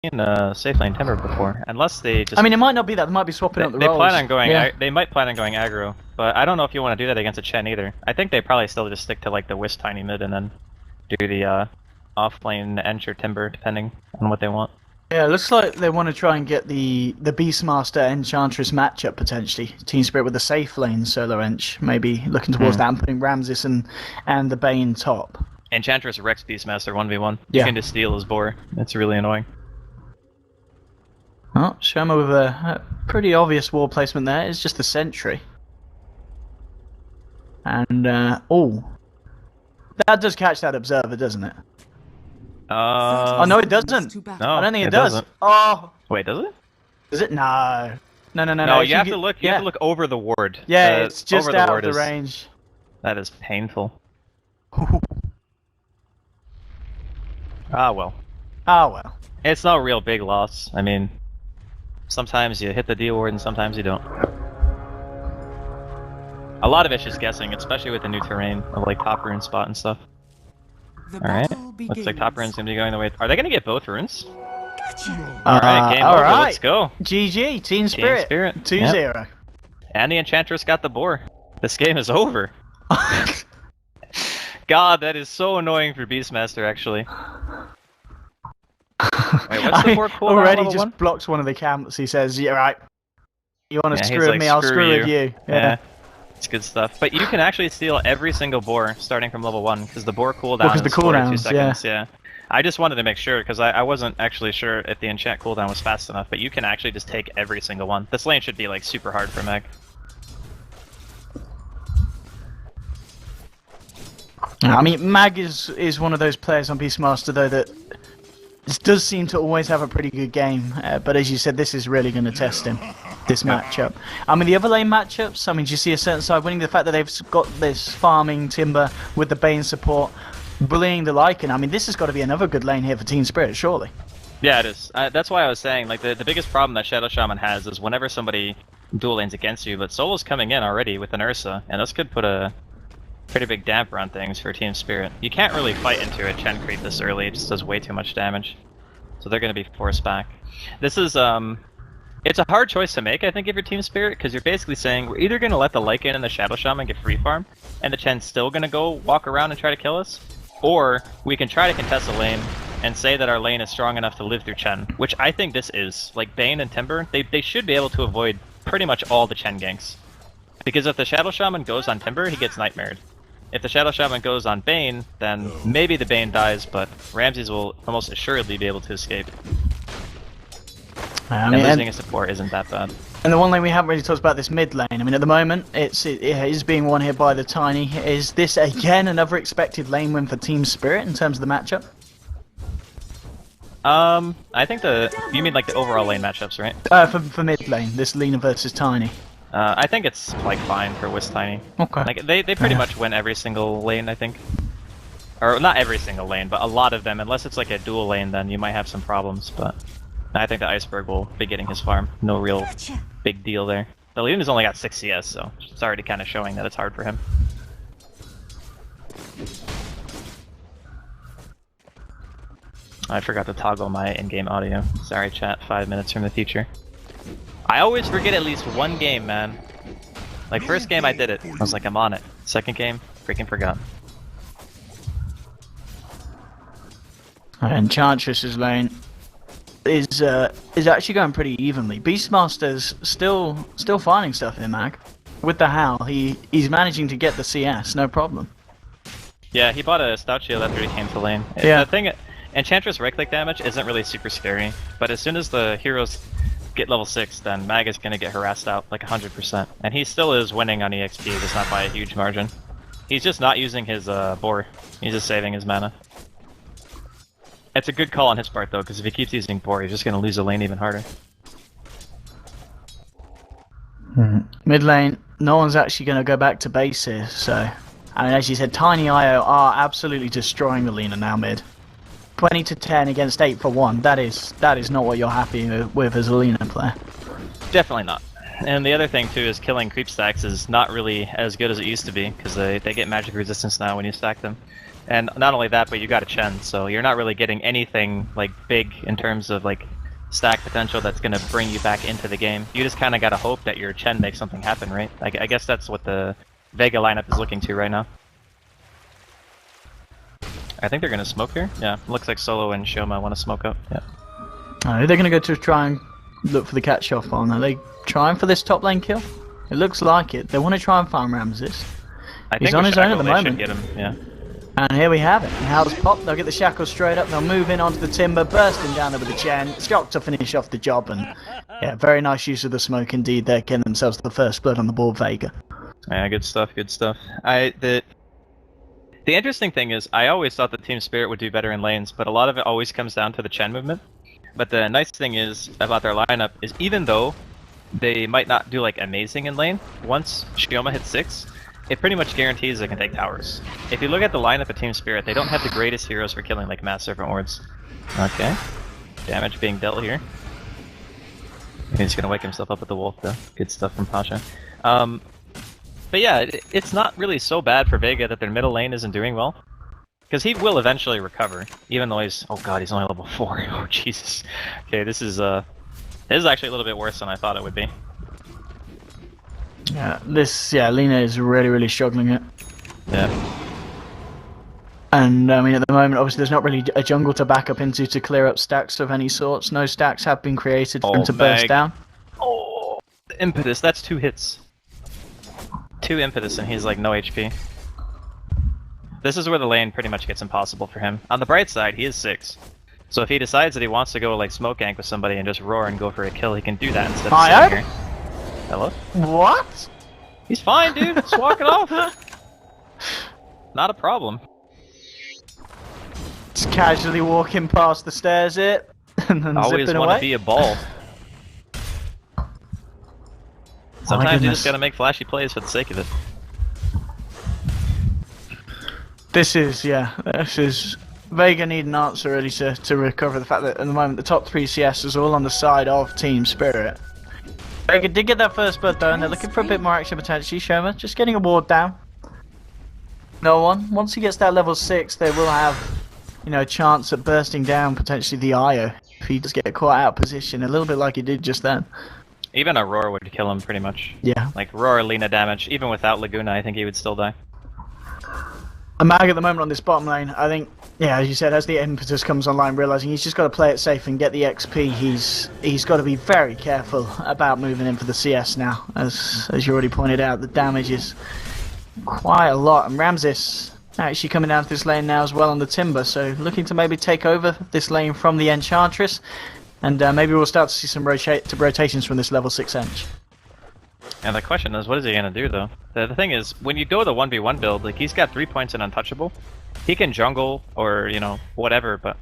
safe lane Timber before, unless they just. I mean, it might not be that. They might be swapping up the roles. Plan on going. They might plan on going aggro, but I don't know if you want to do that against a Chen either. I think they probably still just stick to like the Wisp tiny mid and then do the off lane Ench or Timber depending on what they want. Yeah, it looks like they want to try and get the Beastmaster Enchantress matchup potentially. Team Spirit with the safe lane solo Ench, maybe looking towards that and putting Ramses and the Bane top. Enchantress Rex Beastmaster 1v1. Yeah. You can just steal his boar. It's really annoying. Oh, Shoma with a pretty obvious wall placement there. It's just the sentry. And, oh. That does catch that observer, doesn't it? Oh, no, it doesn't. No, I don't think it does. Doesn't. Oh. Wait, does it? Is it? No. No, No, you have to look. You have to look over the ward. Yeah, it's just out of the range. That is painful. Ah well. Ah well. It's no real big loss. I mean, sometimes you hit the D ward and sometimes you don't. A lot of it's just guessing, especially with the new terrain of like top rune spot and stuff. Alright, looks like top rune's gonna be going the way. Are they gonna get both runes? Alright, game over, let's go. GG, Team Spirit. 2-0. Yep. And the Enchantress got the boar. This game is over. God, that is so annoying for Beastmaster, actually. Wait, what's the boar cooldown? Already just blocks one of the camps. He says, yeah, right. You want to screw with me, I'll screw with you. Yeah. It's good stuff. But you can actually steal every single boar starting from level 1, because the boar cooldown is 42 seconds. Yeah. I just wanted to make sure, because I wasn't actually sure if the enchant cooldown was fast enough, but you can actually just take every single one. This lane should be like super hard for Meg. I mean, Mag is one of those players on Beastmaster, though, that does seem to always have a pretty good game. But as you said, this is really going to test him, this matchup. I mean, the other lane matchups, I mean, do you see a certain side winning? The fact that they've got this farming Timber with the Bane support, bullying the Lycan. I mean, this has got to be another good lane here for Team Spirit, surely. Yeah, it is. That's why I was saying, like, the biggest problem that Shadow Shaman has is whenever somebody dual lanes against you, but Solo's coming in already with an Ursa, and this could put a pretty big damper on things for Team Spirit. You can't really fight into a Chen creep this early, it just does way too much damage. So they're going to be forced back. This is, it's a hard choice to make, I think, if you're Team Spirit, because you're basically saying, we're either going to let the Lycan and the Shadow Shaman get free farm, and the Chen's still going to go walk around and try to kill us, or we can try to contest the lane and say that our lane is strong enough to live through Chen, which I think this is. Like, Bane and Timber, they should be able to avoid pretty much all the Chen ganks. Because if the Shadow Shaman goes on Timber, he gets nightmared. If the Shadow Shaman goes on Bane, then maybe the Bane dies, but Ramses will almost assuredly be able to escape. And losing a support isn't that bad. And the one lane we haven't really talked about, this mid lane. I mean, at the moment, it is being won here by the Tiny. Is this, again, another expected lane win for Team Spirit in terms of the matchup? I think you mean like the overall lane matchups, right? For mid lane, this Lina versus Tiny. I think it's like fine for Wisp Tiny. Okay. Like they pretty much win every single lane, I think. Or not every single lane, but a lot of them. Unless it's like a dual lane, then you might have some problems. But I think the Iceberg will be getting his farm. No real big deal there. The Luna's only got 6 CS, so it's already kind of showing that it's hard for him. I forgot to toggle my in-game audio. Sorry, chat. 5 minutes from the future. I always forget at least one game, man. Like, first game I did it. I was like, I'm on it. Second game, freaking forgot. And Enchantress's lane is actually going pretty evenly. Beastmaster's still finding stuff in Mag. With the Howl, he's managing to get the CS, no problem. Yeah, he bought a Stout Shield after he came to lane. Yeah. The thing, Enchantress right-click damage isn't really super scary, but as soon as the heroes get level 6, then Mag is going to get harassed out like 100%. And he still is winning on EXP, just not by a huge margin. He's just not using his boar. He's just saving his mana. It's a good call on his part though, because if he keeps using boar, he's just going to lose the lane even harder. Mid lane, no one's actually going to go back to base here, so... I mean, as you said, Tiny IO are absolutely destroying the Lina now mid. 20 to 10 against 8 for 1. That is not what you're happy with as a Lina player. Definitely not. And the other thing too is killing creep stacks is not really as good as it used to be, because they get magic resistance now when you stack them. And not only that, but you got a Chen, so you're not really getting anything like big in terms of like stack potential that's gonna bring you back into the game. You just kind of gotta hope that your Chen makes something happen, right? I guess that's what the Vega lineup is looking to right now. I think they're gonna smoke here. Yeah, looks like Solo and Shoma want to smoke up. Yeah. They're gonna go to try and look for the catch-off on. Are they trying for this top lane kill? It looks like it. They want to try and farm Ramses. He's on his own at the moment. Get him. Yeah. And here we have it. And How's pop? They'll get the shackles straight up. They'll move in onto the timber, bursting down there with the Chen. Shock to finish off the job. And yeah, very nice use of the smoke indeed. They're getting themselves the first blood on the board, Vega. Yeah, good stuff. Good stuff. The interesting thing is, I always thought that Team Spirit would do better in lanes, but a lot of it always comes down to the Chen movement. But the nice thing is about their lineup is even though they might not do like amazing in lane, once Shioma hits 6, it pretty much guarantees they can take towers. If you look at the lineup of Team Spirit, they don't have the greatest heroes for killing like Mass Serpent Wards. Okay. Damage being dealt here. He's gonna wake himself up with the wolf though. Good stuff from Pasha. But yeah, it's not really so bad for Vega that their middle lane isn't doing well. Because he will eventually recover, even though he's... Oh god, he's only level 4. Oh Jesus. Okay, this is actually a little bit worse than I thought it would be. Yeah, Lina is really struggling it. Yeah. And I mean, at the moment, obviously, there's not really a jungle to back up into to clear up stacks of any sorts. No stacks have been created for him to burst down. Oh, the impetus, that's 2 hits. 2 impetus and he's like no HP. This is where the lane pretty much gets impossible for him. On the bright side, he is 6. So if he decides that he wants to go like smoke gank with somebody and just roar and go for a kill, he can do that instead of sitting here. Hello? What? He's fine, dude. Just walk it off. Not a problem. Just casually walking past the stairs, and then always zipping want away. to be a ball. Sometimes you just gotta make flashy plays for the sake of it. This is Vega need an answer really to recover the fact that at the moment the top 3 CS is all on the side of Team Spirit. Vega did get that first blood though, and they're looking for a bit more action potentially. Shoma just getting a ward down. No one. Once he gets that level 6, they will have, a chance at bursting down potentially the IO if he does get caught out of position, a little bit like he did just then. Even a roar would kill him pretty much. Yeah. Like roar Lina damage, even without Laguna, I think he would still die. A Mag at the moment on this bottom lane, I think, as you said, as the impetus comes online, realising he's just got to play it safe and get the XP, he's got to be very careful about moving in for the CS now. As you already pointed out, the damage is quite a lot, and Ramses actually coming down to this lane now as well on the Timber, so looking to maybe take over this lane from the Enchantress, and maybe we'll start to see some rotations from this level 6 Ench. And the question is, what is he gonna do though? The thing is, when you go the 1v1 build, like he's got 3 points in Untouchable. He can jungle or, whatever, but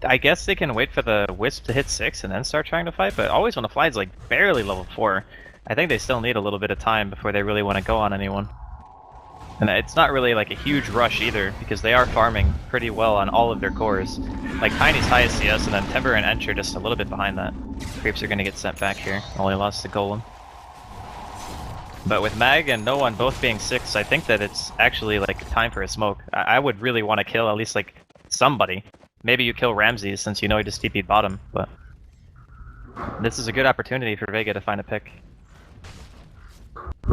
I guess they can wait for the Wisp to hit 6 and then start trying to fight, but always when the Fly's like barely level 4, I think they still need a little bit of time before they really want to go on anyone. And it's not really like a huge rush either, because they are farming pretty well on all of their cores. Like Tiny's highest CS, and then Timber and Ench are just a little bit behind that. Creeps are gonna get sent back here. Only lost the Golem. But with Mag and No One both being 6, I think that it's actually like time for a smoke. I would really want to kill at least like somebody. Maybe you kill Ramses since he just TP'd bottom, but this is a good opportunity for Vega to find a pick.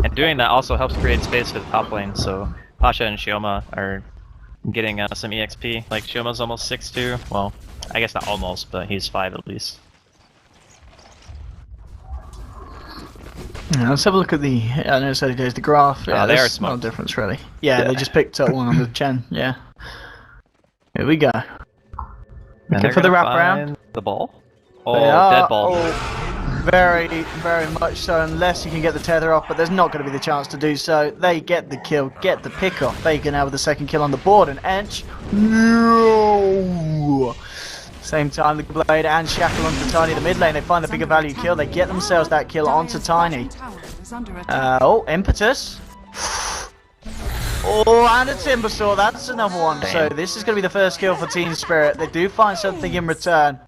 And doing that also helps create space for the top lane, so Pasha and Shioma are getting some EXP. Like Shioma's almost 6 too. Well, I guess not almost, but he's 5 at least. Yeah, let's have a look at the. I know there's the graph. Yeah, they are there's no difference really. Yeah, they just picked up one on the Chen. Yeah. Here we go. Okay, for the wraparound. The ball? Oh, dead ball. Oh, very much so, unless you can get the tether off, but there's not going to be the chance to do so. They get the kill, get the pick off. Vega now with the second kill on the board, and Ench. No! Same time, the Blade and Shackle onto Tiny, the mid lane. They find the bigger value kill. They get themselves that kill onto Tiny. Impetus. Oh, and a Timber Saw. That's another one. Damn. So this is going to be the first kill for Team Spirit. They do find something in return.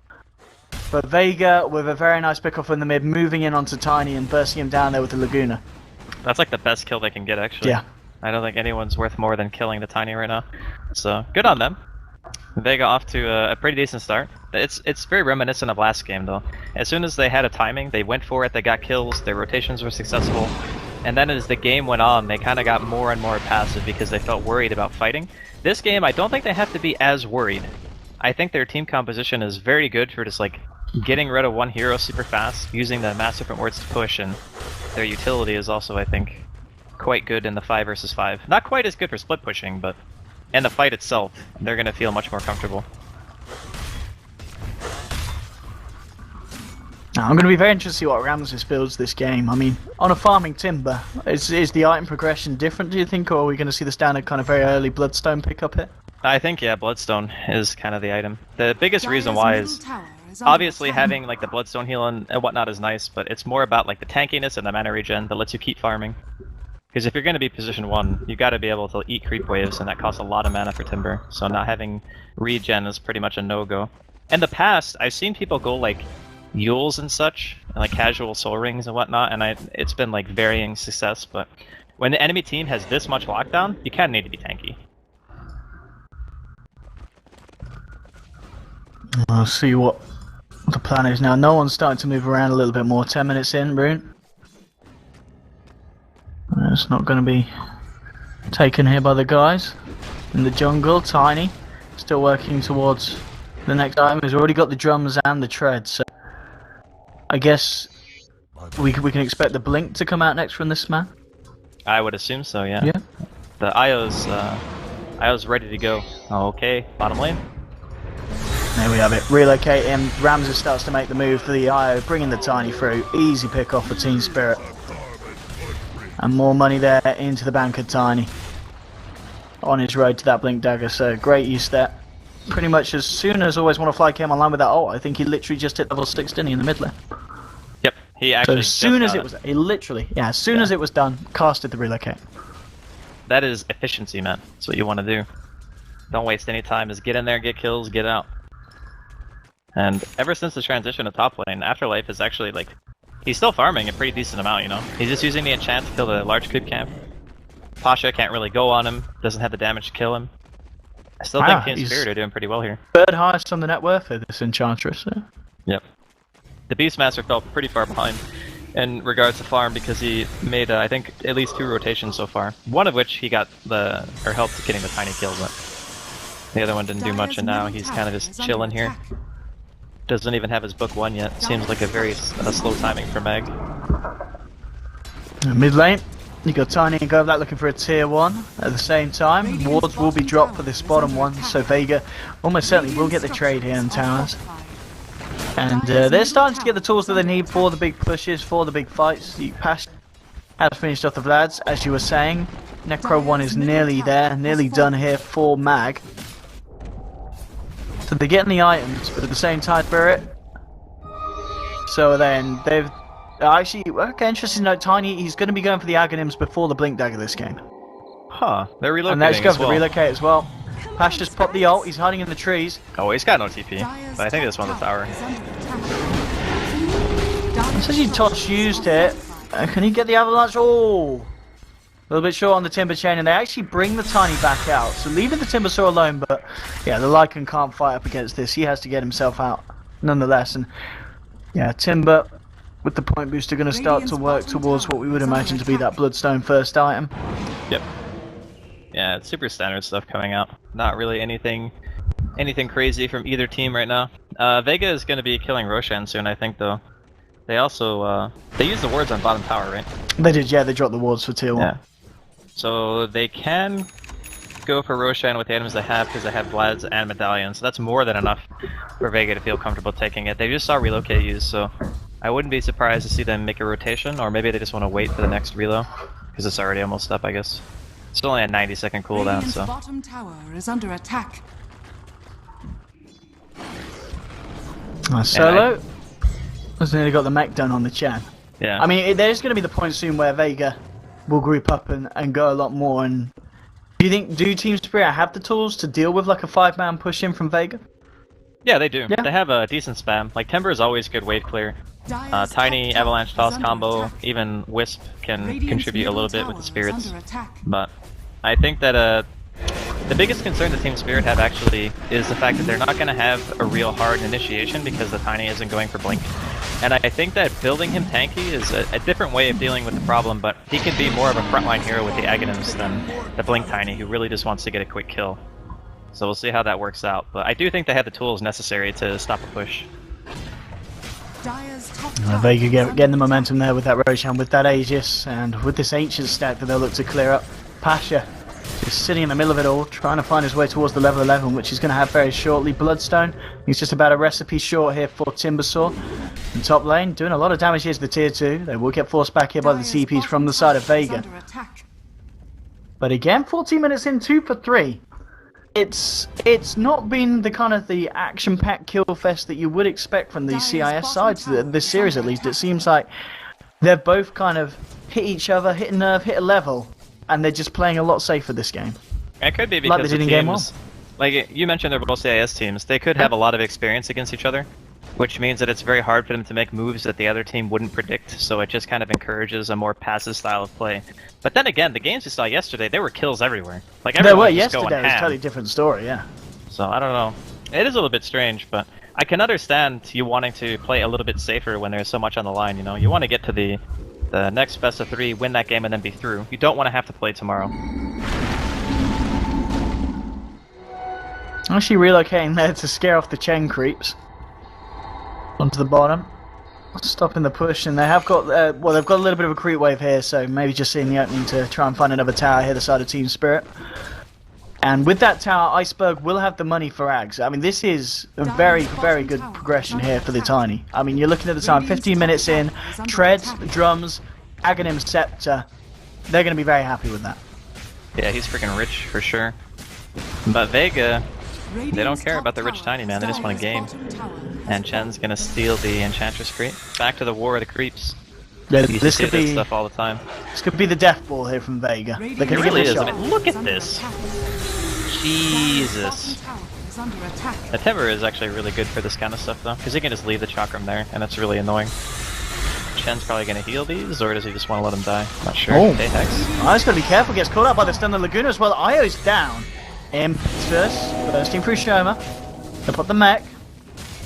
But Vega with a very nice pick off in the mid, moving in onto Tiny and bursting him down there with the Laguna. That's like the best kill they can get, actually. Yeah. I don't think anyone's worth more than killing the Tiny right now. So, good on them. Vega off to a pretty decent start. It's very reminiscent of last game though. As soon as they had a timing, they went for it, they got kills, their rotations were successful. And then as the game went on, they kind of got more and more passive because they felt worried about fighting. This game, I don't think they have to be as worried. I think their team composition is very good for just like getting rid of one hero super fast, using the mass different wards to push, and their utility is also, I think, quite good in the 5 versus 5. Not quite as good for split pushing, but in the fight itself, they're going to feel much more comfortable. Now, I'm going to be very interested to see what Ramses builds this game. I mean, on a farming timber, is the item progression different, do you think, or are we going to see the standard kind of very early Bloodstone pick up here? I think, yeah, Bloodstone is kind of the item. The biggest reason why is obviously having like the Bloodstone heal and whatnot is nice, but it's more about like the tankiness and the mana regen that lets you keep farming. Because if you're going to be position 1, you got to be able to eat creep waves, and that costs a lot of mana for Timber. So not having regen is pretty much a no-go. In the past, I've seen people go like Yules and such, and like casual soul rings and whatnot, and it's been like varying success. But when the enemy team has this much lockdown, you kind of need to be tanky. I'll see what the plan is now. No one's starting to move around a little bit more. 10 minutes in, Rune. It's not going to be taken here by the guys in the jungle. Tiny still working towards the next item. He's already got the drums and the tread, so I guess we can expect the blink to come out next from this man. I would assume so, yeah. Yeah. The IO's ready to go. Okay, bottom lane. There we have it. Relocate him. Ramses starts to make the move for the IO, bringing the Tiny through. Easy pick off for Team Spirit. And more money there into the bank of Tiny on his road to that Blink Dagger, so great use there. Pretty much as soon as Always Wanna Fly came online with that ult, I think he literally just hit level 6, didn't he, in the mid lane? Yep, he actually so as soon as it was, he literally, as soon as it was done, casted the relocate. That is efficiency, man. That's what you want to do. Don't waste any time, just get in there, get kills, get out. And ever since the transition to top lane, Afterlife is actually like, he's still farming a pretty decent amount, you know? He's just using the enchant to kill the large creep camp. Pasha can't really go on him, doesn't have the damage to kill him. I still think Team Spirit are doing pretty well here. Third highest on the net worth of this Enchantress. So. Yep. The Beastmaster fell pretty far behind in regards to farm because he made, I think, at least 2 rotations so far. One of which he got or helped getting the tiny kill, but the other one didn't do much, and now he's kind of just chilling here. Doesn't even have his book 1 yet. Seems like a very slow timing for Meg. Mid lane, you got Tiny and Govlat looking for a tier 1. At the same time, wards will be dropped for this bottom one, so Vega almost certainly will get the trade here in towers. And they're starting to get the tools that they need for the big pushes, for the big fights. Pash has finished off the Vlads, as you were saying. Necro 1 is nearly there, nearly done here for Mag. So they're getting the items, but at the same time, Spirit. So then they've actually, okay, interesting note. Tiny, he's going to be going for the Aghanims before the Blink Dagger this game. Huh? They're relocating. And let's go for the relocate as well. Pash just popped the ult. He's hiding in the trees. Oh, he's got no TP, but I think this one's a tower. It says he Tosh used it. Can he get the avalanche? Oh! A little bit short on the Timber chain, and they actually bring the Tiny back out. So leaving the Timbersaw alone, but yeah, the Lycan can't fight up against this. He has to get himself out nonetheless. And yeah, Timber with the point boost are going to start to work towards what we would imagine to be that Bloodstone first item. Yep. Yeah, it's super standard stuff coming out. Not really anything crazy from either team right now. Vega is going to be killing Roshan soon, I think, though. They also, they use the wards on bottom tower, right? They did, yeah, they dropped the wards for tier 1. Yeah. So they can go for Roshan with the items they have because they have Vlads and Medallions, so that's more than enough for Vega to feel comfortable taking it. They just saw relocate used, so I wouldn't be surprised to see them make a rotation, or maybe they just want to wait for the next reload because it's already almost up, I guess. It's only a 90-second cooldown, so. Bottom tower is under attack. Solo has nearly got the mech done on the Chan. Yeah. I mean, there's going to be the point soon where Vega will group up and go a lot more. And do Team Spirit have the tools to deal with like a 5-man push in from Vega? Yeah, they do. Yeah. They have a decent spam. Like Timber is always good wave clear. Tiny Avalanche Toss combo, even Wisp can contribute a little bit with the spirits. But I think that the biggest concern the Team Spirit have actually is the fact that they're not going to have a real hard initiation because the Tiny isn't going for Blink. And I think that building him tanky is a different way of dealing with the problem, but he can be more of a frontline hero with the Aghanims than the Blink Tiny, who really just wants to get a quick kill. So we'll see how that works out, but I do think they have the tools necessary to stop a push. Vega getting the momentum there with that Roshan, with that Aegis, and with this Ancient stack that they'll look to clear up. Pasha just sitting in the middle of it all, trying to find his way towards the level 11, which he's going to have very shortly. Bloodstone, he's just about a recipe short here for Timbersaw. In top lane, doing a lot of damage here to the tier 2. They will get forced back here by the CPs from the side of Vega. But again, 14 minutes in, 2 for 3. It's not been the kind of the action-packed kill fest that you would expect from these CIS sides, this series at least. It seems like they've both kind of hit each other, hit a nerve, hit a level, and they're just playing a lot safer this game. It could be because like they did in teams, game 1. like you mentioned, they're both CIS teams. They could have a lot of experience against each other, which means that it's very hard for them to make moves that the other team wouldn't predict, so it just kind of encourages a more passive style of play. But then again, the games we saw yesterday, there were kills everywhere. Like There were was just yesterday, going it was a ham. totally different story, yeah. So I don't know. It is a little bit strange, but I can understand you wanting to play a little bit safer when there's so much on the line, you know? You want to get to the next best of 3, win that game, and then be through. You don't want to have to play tomorrow. Actually relocating there to scare off the Chen creeps. Onto the bottom. Stopping the push, and they have got, well, they've got a little bit of a creep wave here, so maybe just seeing the opening to try and find another tower here, the side of Team Spirit. And with that tower, Iceberg will have the money for Ags. I mean, this is a very, very good progression here for the Tiny. I mean, you're looking at the time, 15 minutes in, Treads, Drums, Aghanim Scepter. They're going to be very happy with that. Yeah, he's freaking rich for sure. But Vega, they don't care about the rich Tiny, man. They just want a game. And Chen's gonna steal the Enchantress crate. Back to the War of the Creeps. Yeah, You this see could this be stuff all the time. this could be the death ball here from Vega. They It can really give is. a I shot. mean, look at this. Jesus. The Timber is actually really good for this kind of stuff, though, because he can just leave the Chakram there, and it's really annoying. Chen's probably gonna heal these, or does he just want to let him die? Not sure. Oh. Okay, Hex. Oh, he's got to be careful. Gets caught out by the stun of Laguna as well. Io's down. Impetus bursting through Shoma. They put the mech.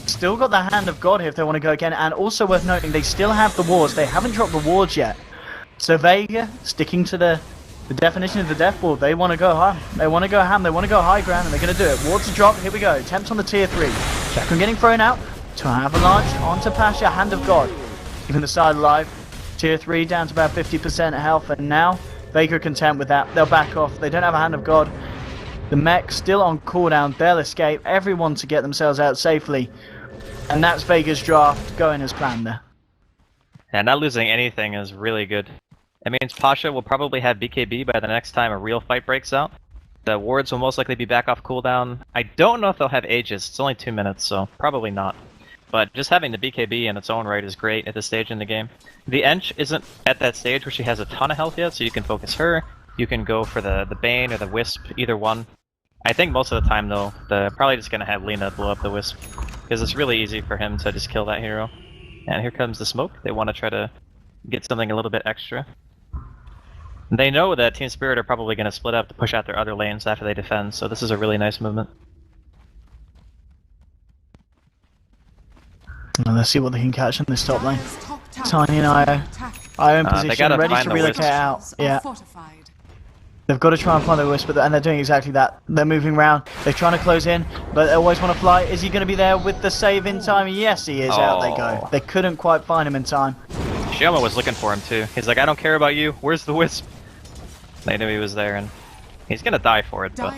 Still got the Hand of God here if they want to go again, and also worth noting, they still have the wards. They haven't dropped the wards yet. So Vega, sticking to the definition of the death ball, they want to go ham. They want to go ham, they want to go high ground, and they're going to do it. Wards are dropped, here we go. Attempts on the tier 3. Chakram getting thrown out. To Avalanche, onto Pasha, Hand of God. Even the side alive. Tier 3 down to about 50% health, and now Vega are content with that. They'll back off. They don't have a Hand of God. The mech still on cooldown. They'll escape. Everyone to get themselves out safely. And that's Vega's draft going as planned there. Yeah, not losing anything is really good. It means Pasha will probably have BKB by the next time a real fight breaks out. The wards will most likely be back off cooldown. I don't know if they'll have Aegis. It's only 2 minutes, so probably not. But just having the BKB in its own right is great at this stage in the game. The Ench isn't at that stage where she has a ton of health yet, so you can focus her. You can go for the Bane or the Wisp, either one. I think most of the time, though, they're probably just going to have Lina blow up the Wisp, because it's really easy for him to just kill that hero. And here comes the smoke. They want to try to get something a little bit extra. They know that Team Spirit are probably going to split up to push out their other lanes after they defend, so this is a really nice movement. Well, let's see what they can catch in this top lane. Tiny and Io. Io in They position, gotta ready find to the relocate Wisp. out. Yeah. They've got to try and find the Wisp, and they're doing exactly that. They're moving around, they're trying to close in, but they always want to fly. Is he going to be there with the save in time? Yes, he is. Out they go. They couldn't quite find him in time. Shoma was looking for him too. He's like, I don't care about you, where's the Wisp? They knew he was there, and he's gonna die for it, but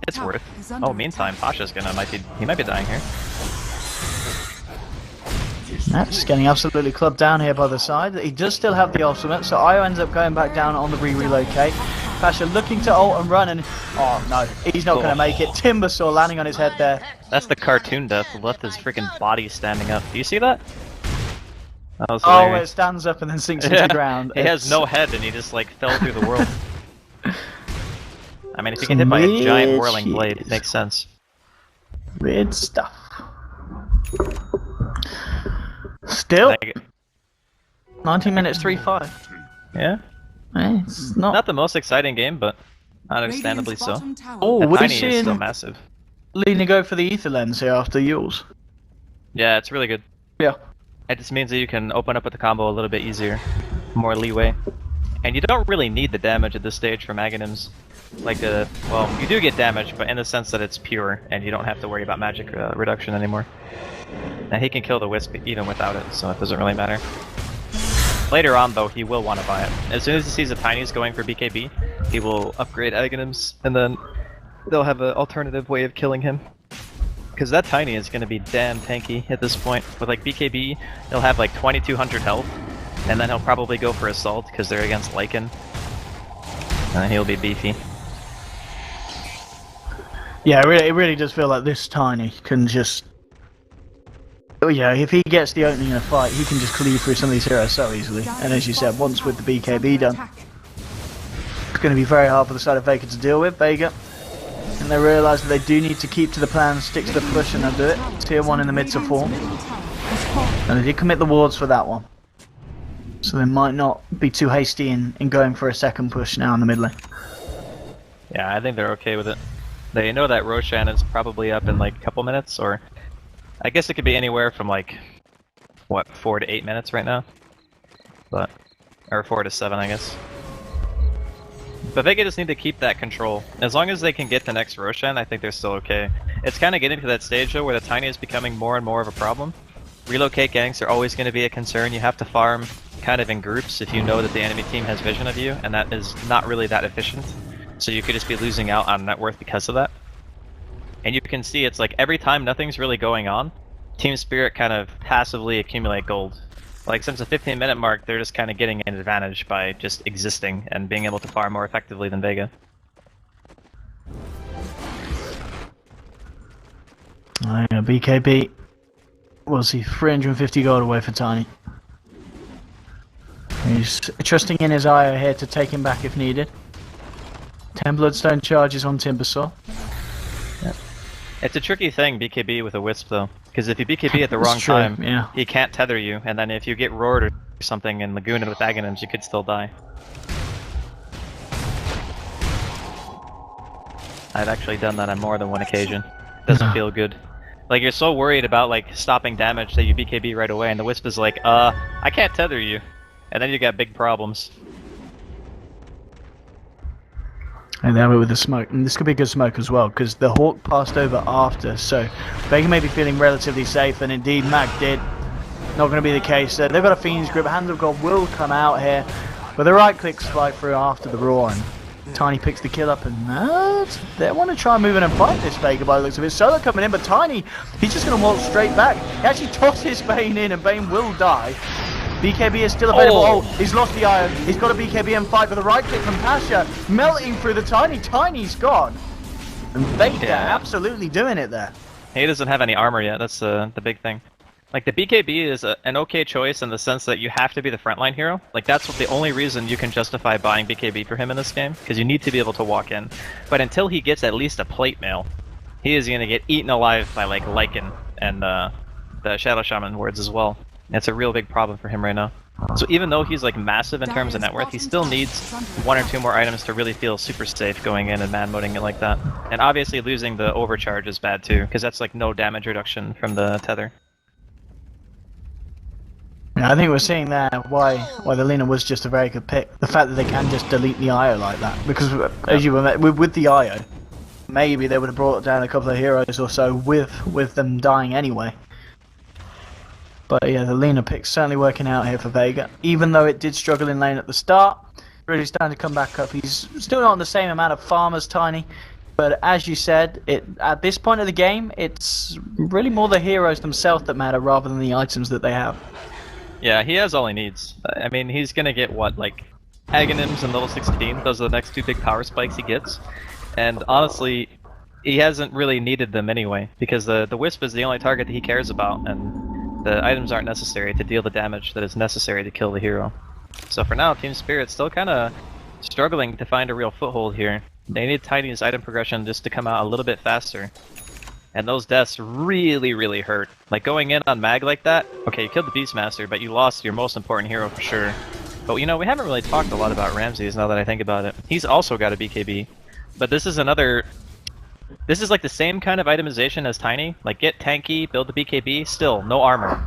it's worth it. Oh, meantime, Pasha's he might be dying here. That's getting absolutely clubbed down here by the side. He does still have the ultimate, so Io ends up going back down on the re-relocate. Pasha looking to ult and run, and oh no, he's not going to make it. Timbersaw landing on his head there. That's the cartoon death, left his freaking body standing up. Do you see that? That was Oh, hilarious. it stands up and then sinks into the ground. He has no head and he just like fell through the world. I mean, if you get hit by a giant whirling blade, it makes sense. Weird stuff. Still, 19 minutes 3-5. Yeah. It's not. Not the most exciting game, but understandably Radiant's so. bottom tower Oh, That we're Tiny is seeing still massive. Lena go for the ether lens here after Yules. Yeah, it's really good. Yeah. It just means that you can open up with the combo a little bit easier. More leeway. And you don't really need the damage at this stage from Aghanims. Like, well, you do get damage, but in the sense that it's pure, and you don't have to worry about magic reduction anymore. And he can kill the Wisp even without it, so it doesn't really matter. Later on, though, he will want to buy it. As soon as he sees the Tinies going for BKB, he will upgrade Aghanims, and then they'll have an alternative way of killing him. Because that Tiny is going to be damn tanky at this point. With like BKB, he'll have like 2200 health, and then he'll probably go for Assault because they're against Lycan. And then he'll be beefy. Yeah, it really does feel like this Tiny can just... Oh yeah, if he gets the opening in a fight, he can just cleave through some of these heroes so easily. And as you said, once with the BKB done, it's going to be very hard for the side of Vega to deal with. Vega, and they realise that they do need to keep to the plan, stick to the push, and they'll do it. Tier 1 in the mid to 4. And they did commit the wards for that one. So they might not be too hasty in going for a second push now in the mid lane. Yeah, I think they're okay with it. They know that Roshan is probably up in like a couple minutes, or I guess it could be anywhere from like, what, 4 to 8 minutes right now? But, or 4 to 7, I guess. But Vega just need to keep that control. As long as they can get the next Roshan, I think they're still okay. It's kind of getting to that stage though where the Tiny is becoming more and more of a problem. Relocate ganks are always going to be a concern. You have to farm kind of in groups if you know that the enemy team has vision of you, and that is not really that efficient. So you could just be losing out on net worth because of that. And you can see it's like every time nothing's really going on, Team Spirit kind of passively accumulate gold. Like since the 15-minute mark, they're just kind of getting an advantage by just existing and being able to farm more effectively than Vega. Oh, yeah, BKB. We'll see 350 gold away for Tiny. He's trusting in his IO here to take him back if needed. 10 Bloodstone charges on Timbersaw. Yep. It's a tricky thing, BKB with a Wisp though. Because if you BKB at the wrong time, yeah. he can't tether you, and then if you get roared or something in Laguna with Aghanims, you could still die. I've actually done that on more than one occasion. Doesn't feel good. Like, you're so worried about, like, stopping damage that you BKB right away, and the Wisp is like, I can't tether you. And then you got big problems. And then with the smoke, and this could be good smoke as well, because the Hawk passed over after, so Vega may be feeling relatively safe, and indeed Mag did. Not going to be the case. They've got a Fiend's Grip, Hand of God will come out here, but the right clicks fly through after the Roar, and Tiny picks the kill up, and they want to try and move in and fight this Vega by the looks of it. Solo coming in, but Tiny, he's just going to walk straight back. He actually tosses Bane in, and Bane will die. BKB is still available. Oh, he's lost the iron. He's got a BKB and fight with a right click from Pasha, melting through the Tiny. Tiny's gone. And Vega absolutely doing it there. He doesn't have any armor yet, that's the big thing. Like, the BKB is an okay choice in the sense that you have to be the frontline hero. Like, that's the only reason you can justify buying BKB for him in this game, because you need to be able to walk in. But until he gets at least a plate mail, he is going to get eaten alive by, like, Lycan and the Shadow Shaman wards as well. It's a real big problem for him right now. So even though he's like massive in terms of net worth, he still needs 1 or 2 more items to really feel super safe going in and man-moding it like that. And obviously losing the overcharge is bad too, because that's like no damage reduction from the tether. Yeah, I think we're seeing there why the Lina was just a very good pick. The fact that they can just delete the IO like that, because as you were with the IO, maybe they would have brought down a couple of heroes or so with them dying anyway. But yeah, the Lina pick certainly working out here for Vega. Even though it did struggle in lane at the start, really starting to come back up. He's still not on the same amount of farm as Tiny, but as you said, at this point of the game, it's really more the heroes themselves that matter rather than the items that they have. Yeah, he has all he needs. I mean, he's gonna get what, like Aghanims and level 16. Those are the next 2 big power spikes he gets. And honestly, he hasn't really needed them anyway, because the Wisp is the only target that he cares about, and the items aren't necessary to deal the damage that is necessary to kill the hero. So for now, Team Spirit's still kind of struggling to find a real foothold here. They need Tiny's item progression just to come out a little bit faster. And those deaths really, really hurt. Like, going in on Mag like that, okay, you killed the Beastmaster, but you lost your most important hero for sure. But, you know, we haven't really talked a lot about Ramses now that I think about it. He's also got a BKB. But this is another... This is like the same kind of itemization as Tiny. Like, get tanky, build the BKB, still, no armor.